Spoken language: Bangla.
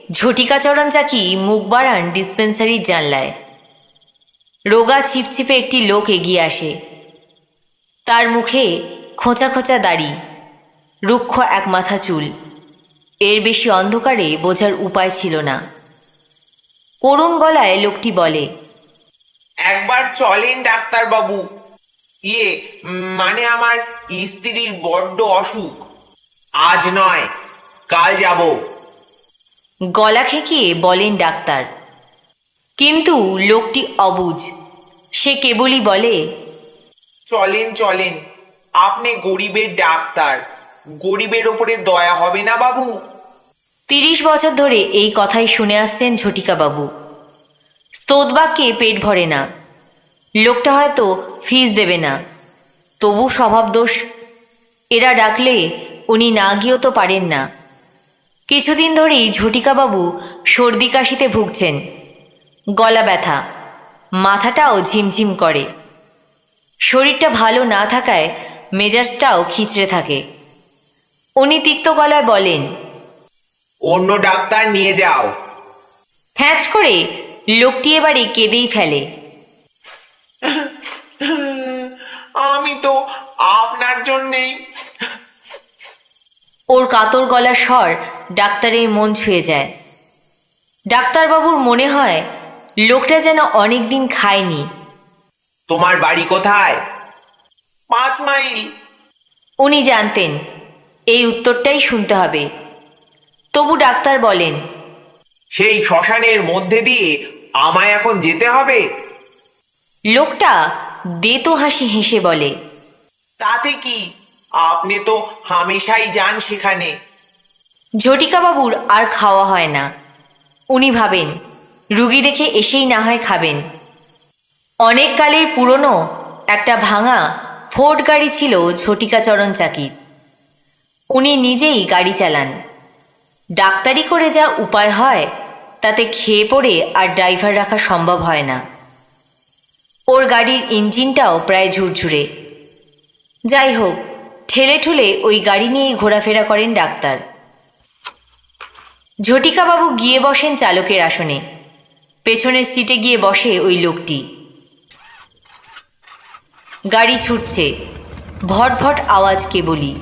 ঝটিকাচরণ চাকি মুখ বাড়ান ডিসপেন্সারির জানলায়। রোগা ছিপছিপে একটি লোক এগিয়ে আসে। তার মুখে খোঁচা খোঁচা দাড়ি, রুক্ষ এক মাথা চুল। এর বেশি অন্ধকারে বোঝার উপায় ছিল না। করুণ গলায় লোকটি বলে, একবার চলেন ডাক্তারবাবু। মানে আমার স্ত্রীর বড্ড অসুখ। আজ নয়, কাল যাব। গলা খেকিয়ে বলেন ডাক্তার। কিন্তু লোকটি অবুঝ। সে কেবলই বলে, চলেন চলেন, আপনি গরিবের ডাক্তার, গরিবের ওপরে দয়া হবে না বাবু? 30 বছর ধরে এই কথাই শুনে আসছেন ঝটিকাবাবু। স্তোদবাক্যে পেট ভরে না। লোকটা হয়তো ফিস দেবে না, তবু স্বভাব দোষ। এরা ডাকলে উনি না গিয়েও তো পারেন না। কিছুদিন ধরেই ঝটিকাবাবু সর্দি কাশিতে ভুগছেন। গলা ব্যথা, মাথাটাও ঝিমঝিম করে। শরীরটা ভালো না থাকায় মেজাজটাও খিচড়ে থাকে। উনি তিক্ত গলায় বলেন, অন্য ডাক্তার নিয়ে যাও। ফ্যাঁচ করে লোকটি এবারে কেঁদেই ফেলে। আমি তো আপনার জন্যেই। ওর কাতর গলার স্বর ডাক্তারের মন ছুঁয়ে যায়। ডাক্তারবাবুর মনে হয় লোকটা যেন অনেক দিন খায়নি। তোমার বাড়ি কোথায়? 5 মাইল। উনি জানতেন এই উত্তরটাই শুনতে হবে, তবু ডাক্তার বলেন, সেই শ্মশানের মধ্যে দিয়ে আমায় এখন যেতে হবে? লোকটা দেতো হাসি হেসে বলে, তাতে কি, আপনি তো হামেশাই যান সেখানে। ঝটিকাবাবুর আর খাওয়া হয় না। উনি ভাবেন রুগী দেখে এসেই না হয় খাবেন। অনেক কালের পুরনো একটা ভাঙা ফোর্ড গাড়ি ছিল ঝটিকাচরণ চাকির। উনি নিজেই গাড়ি চালান। ডাক্তারি করে যা উপায় হয় তাতে খেয়ে পড়ে আর ড্রাইভার রাখা সম্ভব হয় না। ওর গাড়ির ইঞ্জিনটাও প্রায় ঝুরঝুরে। যাই হোক, ঠেলে ঠুলে ওই গাড়ি নিয়েই ঘোরাফেরা করেন ডাক্তার। ঝটিকাবাবু গিয়ে বসেন চালকের আসনে। পেছনের সিটে গিয়ে বসে ওই লোকটি। গাড়ি ছুটছে, ভটভট আওয়াজ কেবলই।